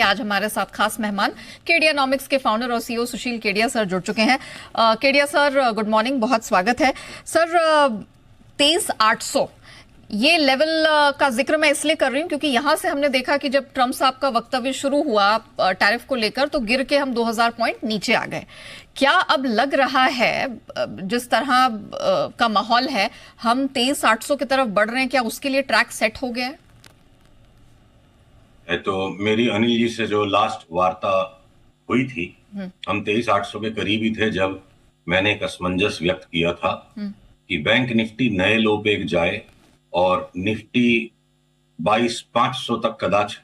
लिए आज हमारे साथ खास मेहमान केडियानॉमिक्स के फाउंडर और सीईओ सुशील केडिया सर जुड़ चुके हैं। केडिया सर, गुड मॉर्निंग, बहुत स्वागत है सर। 23,800 ये लेवल का जिक्र मैं इसलिए कर रही हूं क्योंकि यहां से हमने देखा कि जब ट्रंप साहब का वक्तव्य शुरू हुआ टैरिफ को लेकर तो गिर के हम 2000 पॉइंट नीचे आ गए। क्या अब लग रहा है जिस तरह का माहौल है हम 23,800 की तरफ बढ़ रहे हैं, क्या उसके लिए ट्रैक सेट हो गया है? तो मेरी अनिल जी से जो लास्ट वार्ता हुई थी, हम 23,800 के करीब ही थे जब मैंने एक असमंजस व्यक्त किया था कि बैंक निफ्टी नए लो पे जाए और निफ्टी 22,500 तक कदाच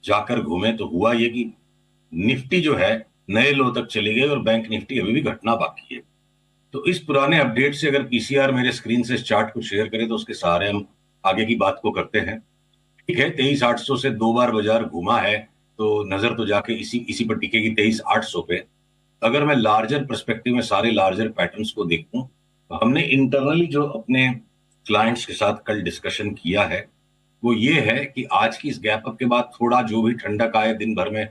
जाकर घूमे। तो हुआ ये कि निफ्टी जो है नए लो तक चली गई और बैंक निफ्टी अभी भी घटना बाकी है। तो इस पुराने अपडेट से अगर पीसीआर मेरे स्क्रीन से इस चार्ट को शेयर करे तो उसके सहारे हम आगे की बात को करते हैं। ठीक है, 23,800 से 2 बार बाजार घूमा है तो नजर तो जाके इसी पर टिकेगी 23,800 पे। अगर मैं लार्जर पर्सपेक्टिव में सारे लार्जर पैटर्न्स को देखूं तो हमने इंटरनली जो अपने क्लाइंट्स के साथ कल डिस्कशन किया है वो ये है कि आज की इस गैप अप के बाद थोड़ा जो भी ठंडक आए दिन भर में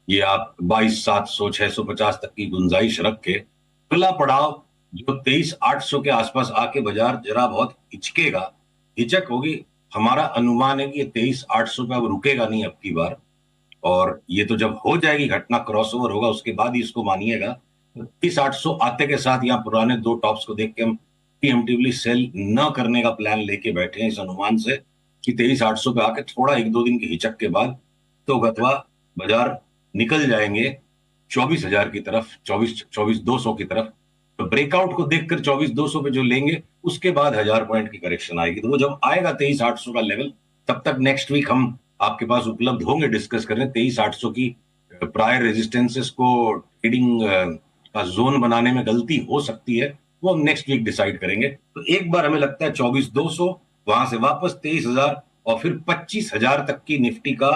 ये आप 22,700 650 तक की गुंजाइश रख के खुला पड़ाव जो 23,800 के आसपास आके बाजार जरा बहुत हिचकेगा, हिचक होगी। हमारा अनुमान है कि ये 23,800 पे अब रुकेगा नहीं अब की बार, और ये तो जब हो जाएगी घटना क्रॉसओवर होगा उसके बाद ही इसको मानिएगा। 23,800 आते के साथ यहाँ पुराने दो टॉप्स को देख के हम प्रीएम्प्टिवली सेल न करने का प्लान लेके बैठे हैं इस अनुमान से कि 23,800 पे आके थोड़ा 1-2 दिन की हिचक के बाद तो गतवा बाजार निकल जाएंगे 24,000 की तरफ, 24,200 की तरफ। तो ब्रेकआउट को देखकर 24,200 पे जो लेंगे उसके बाद 1,000 पॉइंट की करेक्शन आएगी। तो वो जब आएगा 23,800 का लेवल, तब तक नेक्स्ट वीक हम आपके पास उपलब्ध होंगे डिस्कस करने 23,800 की प्रायर रेजिस्टेंसेस को ट्रेडिंग का जोन बनाने में गलती हो सकती है, वो हम नेक्स्ट वीक डिसाइड करेंगे। तो एक बार हमें लगता है 24,200, वहां से वापस 23,000 और फिर 25,000 तक की निफ्टी का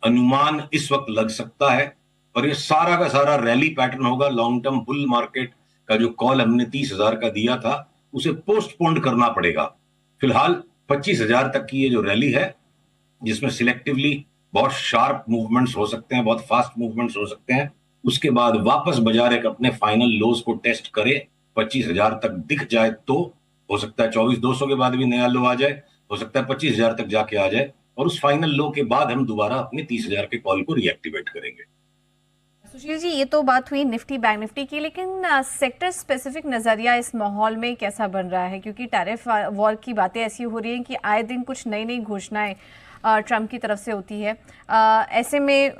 अनुमान इस वक्त लग सकता है। और ये सारा का सारा रैली पैटर्न होगा। लॉन्ग टर्म बुल मार्केट का जो कॉल हमने 30,000 का दिया था उसे पोस्टपोन्ड करना पड़ेगा। फिलहाल 25,000 तक की ये जो रैली है जिसमें सिलेक्टिवली बहुत शार्प मूवमेंट्स हो सकते हैं, बहुत फास्ट मूवमेंट्स हो सकते हैं, उसके बाद वापस बाजार एक अपने फाइनल लोज को टेस्ट करे 25,000 तक दिख जाए तो हो सकता है 24,200 के बाद भी नया लो आ जाए, हो सकता है 25,000 तक जाके आ जाए और उस फाइनल लो के बाद हम दोबारा अपने 30,000 के कॉल को रिएक्टिवेट करेंगे। सुशील जी, ये तो बात हुई निफ्टी बैंक निफ्टी की, लेकिन सेक्टर स्पेसिफिक नजरिया इस माहौल में कैसा बन रहा है? क्योंकि टैरिफ वॉर की बातें ऐसी हो रही हैं कि आए दिन कुछ नई नई घोषणाएं ट्रंप की तरफ से होती है। ऐसे में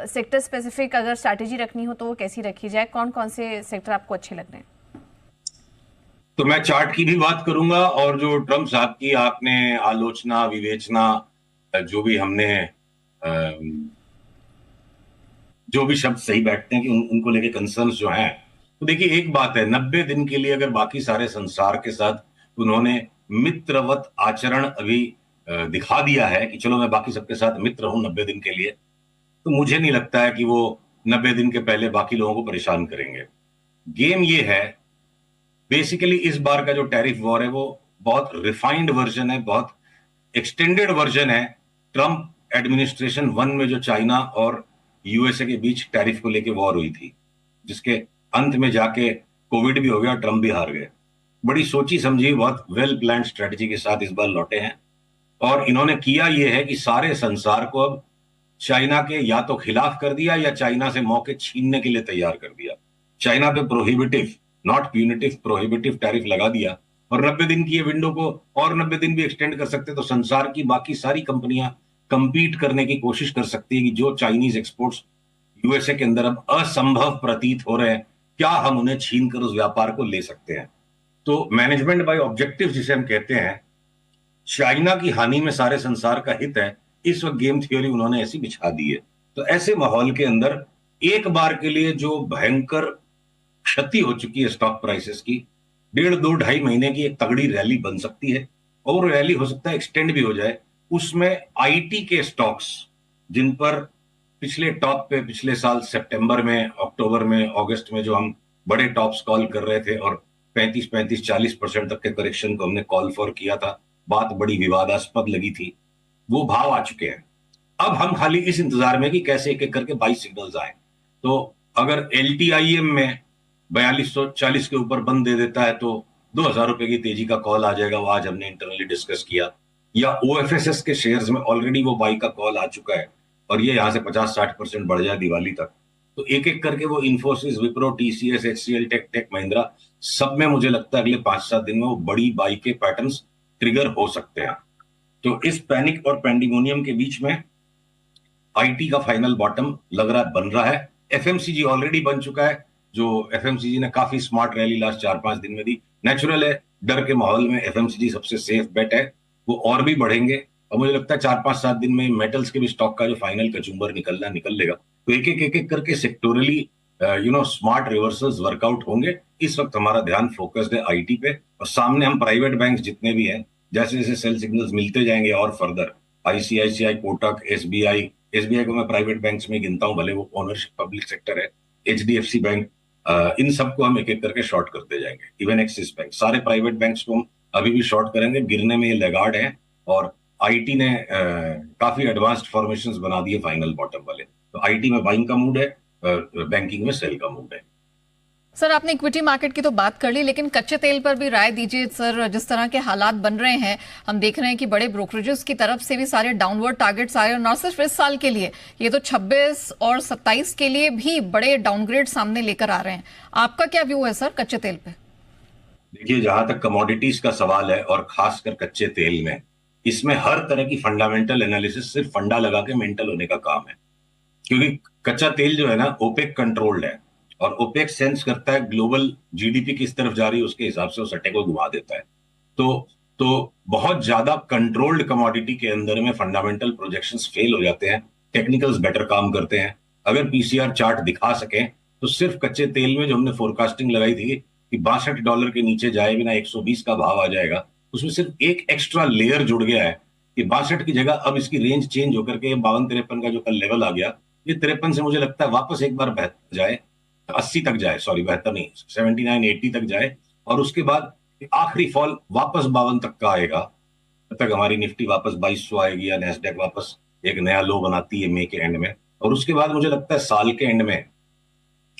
सेक्टर स्पेसिफिक अगर स्ट्रैटेजी रखनी हो तो वो कैसी रखी जाए? कौन कौन से सेक्टर आपको अच्छे लग रहे हैं? तो मैं चार्ट की भी बात करूंगा और जो ट्रंप साहब की आपने आलोचना विवेचना जो भी हमने जो भी शब्द सही बैठते हैं कि उनको लेके कंसर्न्स जो हैं, तो देखिए एक बात है, 90 दिन के लिए अगर बाकी सारे संसार के साथ उन्होंने मित्रवत आचरण अभी दिखा दिया है कि चलो मैं बाकी सबके साथ मित्र हूं 90 दिन के लिए, तो मुझे नहीं लगता है कि वो 90 दिन के पहले बाकी लोगों को परेशान करेंगे। गेम ये है बेसिकली इस बार का जो टैरिफ वॉर है वो बहुत रिफाइंड वर्जन है, बहुत एक्सटेंडेड वर्जन है ट्रंप एडमिनिस्ट्रेशन 1 में जो चाइना और यूएसए के बीच टैरिफ को लेके वॉर हुई थी, जिसके अंत में जाके कोविड भी हो गया, ट्रंप भी हार गए। बड़ी सोची समझी बहुत वेल प्लान स्ट्रेटजी के साथ इस बार लौटे हैं और इन्होंने किया ये है कि सारे संसार को अब चाइना के या तो खिलाफ कर दिया या चाइना से मौके छीनने के लिए तैयार कर दिया। चाइना पे prohibitive, not punitive, prohibitive tariff लगा दिया और 90 दिन की ये विंडो को और 90 दिन भी एक्सटेंड कर सकते, तो संसार की बाकी सारी कंपनियां कंपीट करने की कोशिश कर सकती है कि जो चाइनीज एक्सपोर्ट्स यूएसए के अंदर अब असंभव प्रतीत हो रहे हैं, क्या हम उन्हें छीन कर उस व्यापार को ले सकते हैं। तो मैनेजमेंट बाय ऑब्जेक्टिव जिसे हम कहते हैं, चाइना की हानि में सारे संसार का हित है, इस वक्त गेम थ्योरी उन्होंने ऐसी बिछा दी है। तो ऐसे माहौल के अंदर एक बार के लिए जो भयंकर क्षति हो चुकी है स्टॉक प्राइसेस की, 1.5-2-2.5 महीने की एक तगड़ी रैली बन सकती है और रैली हो सकता है एक्सटेंड भी हो जाए। उसमें आईटी के स्टॉक्स जिन पर पिछले टॉप पे पिछले साल सितंबर में, अक्टूबर में, अगस्त में जो हम बड़े टॉप्स कॉल कर रहे थे और 35-40% तक के करेक्शन को हमने कॉल फॉर किया था, बात बड़ी विवादास्पद लगी थी, वो भाव आ चुके हैं। अब हम खाली इस इंतजार में कि कैसे एक एक करके 22 सिग्नल्स आए। तो अगर LTIM में 4240 के ऊपर बंद दे देता है तो 2000 रुपए की तेजी का कॉल आ जाएगा, वो आज हमने इंटरनली डिस्कस किया। या OFSS के शेयर्स में ऑलरेडी वो बाई का कॉल आ चुका है और ये यहां से 50-60% बढ़ जाए दिवाली तक। तो एक एक करके वो Infosys, Wipro, TCS, HCL, tech Mahindra, सब में मुझे लगता है अगले 5-7 दिन में वो बड़ी बाई के पैटर्न्स ट्रिगर हो सकते हैं। तो इस पैनिक और पैंडिमोनियम के बीच में IT का फाइनल बॉटम लग रहा है, बन रहा है। FMCG ऑलरेडी बन चुका है। जो FMCG ने काफी स्मार्ट रैली लास्ट 4-5 दिन में दी। नेचुरल है, डर के माहौल में FMCG सबसे सेफ बेट है, वो और भी बढ़ेंगे। और मुझे लगता है 4-5-7 दिन में मेटल्स के भी स्टॉक का जो फाइनल कचूम्बर निकल लेगा। तो एक एक करके सेक्टोरली स्मार्ट रिवर्सल्स वर्कआउट होंगे। इस वक्त हमारा ध्यान फोकस्ड है IT पे, और सामने हम प्राइवेट बैंक जितने भी हैं, जैसे जैसे सेल सिग्नल्स मिलते जाएंगे और फर्दर ICICI, कोटक, SBI को मैं प्राइवेट बैंक्स में गिनता हूं, भले वो ओनरशिप पब्लिक सेक्टर है, HDFC बैंक, इन सबको हम एक एक करके शॉर्ट करते जाएंगे। इवन एक्सिस बैंक, सारे प्राइवेट बैंक्स को हम अभी भी शॉर्ट करेंगे। गिरने में ये लैगार्ड है और IT ने काफी एडवांस्ड फॉर्मेशंस बना दिए फाइनल बॉटम वाले। तो IT में बाइंग का मूड है, बैंकिंग में सेल का मूड है। सर, आपने इक्विटी मार्केट की तो बात कर ली, लेकिन कच्चे तेल पर भी राय दीजिए सर। जिस तरह के हालात बन रहे हैं, हम देख रहे हैं कि बड़े ब्रोकरेजेस की तरफ से भी सारे डाउनवर्ड टारगेट्स आए, और न सिर्फ इस साल के लिए, ये तो 26 और 27 के लिए भी बड़े डाउनग्रेड सामने लेकर आ रहे हैं। आपका क्या व्यू है सर कच्चे तेल पे? देखिए, जहां तक कमोडिटीज का सवाल है और खासकर कच्चे तेल में, इसमें हर तरह की फंडामेंटल एनालिसिस सिर्फ फंडा लगा के मेंटल होने का काम है। क्योंकि कच्चा तेल जो है ना, ओपेक कंट्रोल्ड है, और ओपेक सेंस करता है ग्लोबल GDP किस तरफ जा रही है, उसके हिसाब से उस सट्टे को घुमा देता है। तो बहुत ज्यादा कंट्रोल्ड कमोडिटी के अंदर में फंडामेंटल प्रोजेक्शंस फेल हो जाते हैं, टेक्निकल्स बेटर काम करते हैं। अगर PCR चार्ट दिखा सकें तो सिर्फ कच्चे तेल में जो हमने फोरकास्टिंग लगाई थी कि $62 के नीचे जाए बिना 120 का भाव आ जाएगा, उसमें सिर्फ एक एक्स्ट्रा लेयर जुड़ गया है कि 62 की जगह अब इसकी रेंज चेंज होकर के 52-53 का जो कल लेवल आ गया, ये 53 से मुझे लगता है वापस एक बार 72 जाए, 80 तक जाए, सॉरी 72 नहीं, 79-80 तक जाए, और उसके बाद आखिरी फॉल वापस 52 तक का आएगा। तब तक हमारी निफ्टी वापस 2200 आएगी या नेस्डेक वापस एक नया लो बनाती है मई के एंड में। और उसके बाद मुझे लगता है साल के एंड में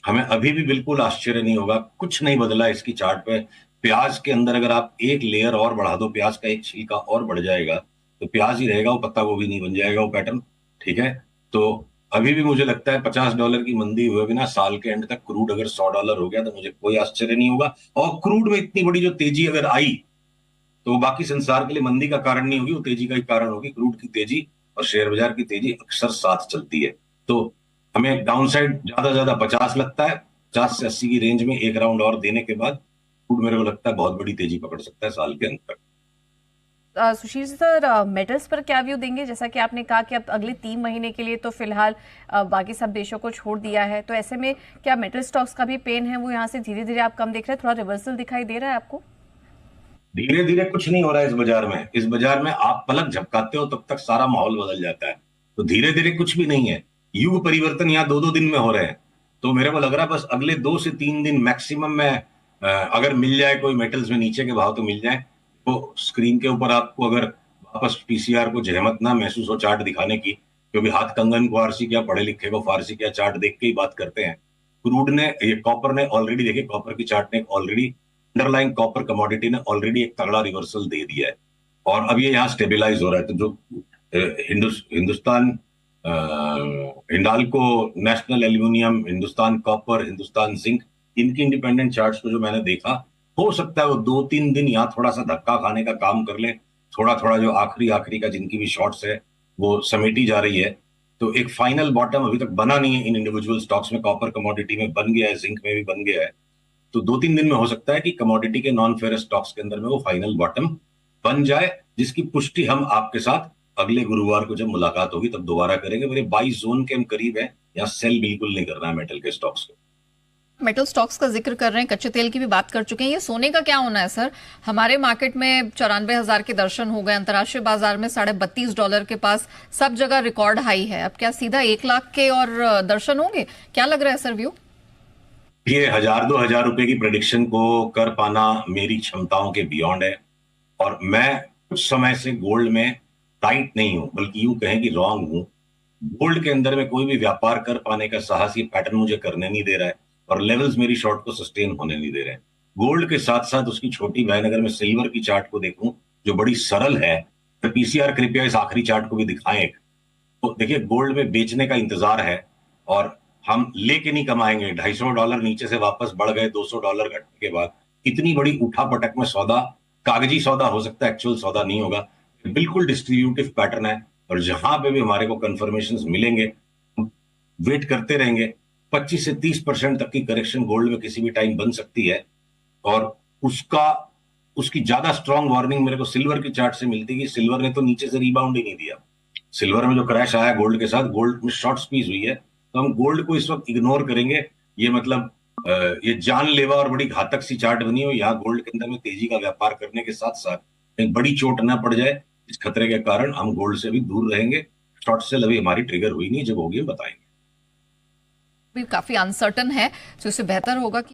हमें अभी भी बिल्कुल आश्चर्य नहीं होगा, कुछ नहीं बदला इसकी चार्ट पे। प्याज के अंदर अगर आप एक लेयर और बढ़ा दो, प्याज का एक छिलका और बढ़ जाएगा, तो प्याज ही रहेगा, वो पत्ता गोभी नहीं बन जाएगा वो पैटर्न। ठीक है, तो अभी भी मुझे लगता है $50 की मंदी हुए बिना साल के एंड तक क्रूड अगर $100 हो गया तो मुझे कोई आश्चर्य नहीं होगा। और क्रूड में इतनी बड़ी जो तेजी अगर आई तो वो बाकी संसार के लिए मंदी का कारण नहीं होगी, वो तेजी का ही कारण होगी। क्रूड की तेजी और शेयर बाजार की तेजी अक्सर साथ चलती है। तो हमें डाउन साइड ज्यादा 50 लगता है, 50 से 80 की रेंज में एक राउंड और देने के बाद क्रूड मेरे को लगता है बहुत बड़ी तेजी पकड़ सकता है साल के अंत तक। सुशील सर, मेटल्स पर क्या व्यू देंगे? जैसा कि आपने कहा कि अब अगले 3 महीने के लिए तो फिलहाल बाकी सब देशों को छोड़ दिया है, तो ऐसे में क्या मेटल स्टॉक्स का भी पेन है वो यहाँ से धीरे धीरे आप कम देख रहे हैं? थोड़ा रिवर्सल दिखाई दे रहा है आपको? धीरे धीरे कुछ नहीं हो रहा है इस बाजार में। इस बाजार में आप पलक झपकाते हो तब तक सारा माहौल बदल जाता है। तो धीरे धीरे कुछ भी नहीं है, युग परिवर्तन यहाँ 2-2 दिन में हो रहे हैं। तो मेरे को लग रहा है बस अगले 2 से 3 दिन मैक्सिमम में अगर मिल जाए कोई मेटल्स में नीचे के भाव तो मिल जाए। तो स्क्रीन के ऊपर आपको अगर वापस PCR को जहमत ना महसूस हो चार्ट दिखाने की, क्योंकि हाथ कंगन को आरसी क्या, पढ़े लिखे को फारसी क्या, चार्ट देख के ही बात करते हैं। क्रूड ने, ये कॉपर ने ऑलरेडी, देखिए कॉपर की चार्ट ने ऑलरेडी, अंडरलाइन कॉपर कमोडिटी ने ऑलरेडी एक तगड़ा रिवर्सल दे दिया है और अब ये यहाँ स्टेबिलाईज हो रहा है। तो जो Hindustan Hindalco, national aluminium, Hindustan copper, Hindustan zinc, इनकी इंडिपेंडेंट चार्ट्स को जो मैंने देखा, हो सकता है वो 2-3 दिन यहाँ थोड़ा सा धक्का खाने का काम कर ले। थोड़ा जो आखिरी का जिनकी भी शॉर्ट्स है वो समेटी जा रही है। तो एक फाइनल बॉटम अभी तक बना नहीं है इन इंडिविजुअल स्टॉक्स में। कॉपर कमोडिटी में बन गया है, जिंक में भी बन गया है। तो 2-3 दिन में हो सकता है कि कमोडिटी के नॉन फेरस स्टॉक्स के अंदर में वो फाइनल बॉटम बन जाए, जिसकी पुष्टि हम आपके साथ अगले गुरुवार को जब मुलाकात होगी तब दोबारा करेंगे। मेरे 22 जोन के हम करीब है, यहाँ सेल बिल्कुल नहीं करना है मेटल के स्टॉक्स को। मेटल स्टॉक्स का जिक्र कर रहे हैं, कच्चे तेल की भी बात कर चुके हैं, ये सोने का क्या होना है सर? हमारे मार्केट में 94,000 के दर्शन हो गए, अंतर्राष्ट्रीय बाजार में $32.5 के पास सब जगह रिकॉर्ड हाई है। अब क्या सीधा 1 लाख के और दर्शन होंगे? क्या लग रहा है सर व्यू? ये 1,000-2,000 रुपए की प्रेडिक्शन को कर पाना मेरी क्षमताओं के बियॉन्ड है, और मैं कुछ समय से गोल्ड में टाइट नहीं हूं, बल्कि यूं कहें कि रॉन्ग हूं। गोल्ड के अंदर में कोई भी व्यापार कर पाने का साहस ये पैटर्न मुझे करने नहीं दे रहा है और लेवल्स मेरी शॉर्ट को सस्टेन होने नहीं दे रहे हैं। गोल्ड के साथ साथ उसकी छोटी बहन अगर मैं सिल्वर की चार्ट को देखूं जो बड़ी सरल है, तो पीसीआर कृपया इस आखिरी चार्ट को भी दिखाएं एक। तो देखिए गोल्ड में बेचने का इंतजार है और हम लेके नहीं कमाएंगे। $250 नीचे से वापस बढ़ गए, $200 घटने के बाद इतनी बड़ी उठापटक में सौदा कागजी सौदा हो सकता है, एक्चुअल सौदा नहीं होगा। बिल्कुल डिस्ट्रीब्यूटिव पैटर्न है और जहां पे भी हमारे को कंफर्मेशंस मिलेंगे वेट करते रहेंगे। 25 से 30% तक की करेक्शन गोल्ड में किसी भी टाइम बन सकती है और उसकी ज्यादा स्ट्रॉन्ग वार्निंग मेरे को सिल्वर की चार्ट से मिलती है कि सिल्वर ने तो नीचे से रिबाउंड ही नहीं दिया। सिल्वर में जो क्रैश आया गोल्ड के साथ, गोल्ड में शॉर्ट स्क्वीज हुई है, तो हम गोल्ड को इस वक्त इग्नोर करेंगे। ये मतलब ये जानलेवा और बड़ी घातक सी चार्ट बनी हो, यहाँ गोल्ड के अंदर में तेजी का व्यापार करने के साथ साथ कहीं बड़ी चोट ना पड़ जाए, इस खतरे के कारण हम गोल्ड से भी दूर रहेंगे। शॉर्ट सेल अभी हमारी ट्रिगर हुई नहीं, जब होगी हम बताएंगे। भी काफी अनसर्टन है, तो इससे बेहतर होगा कि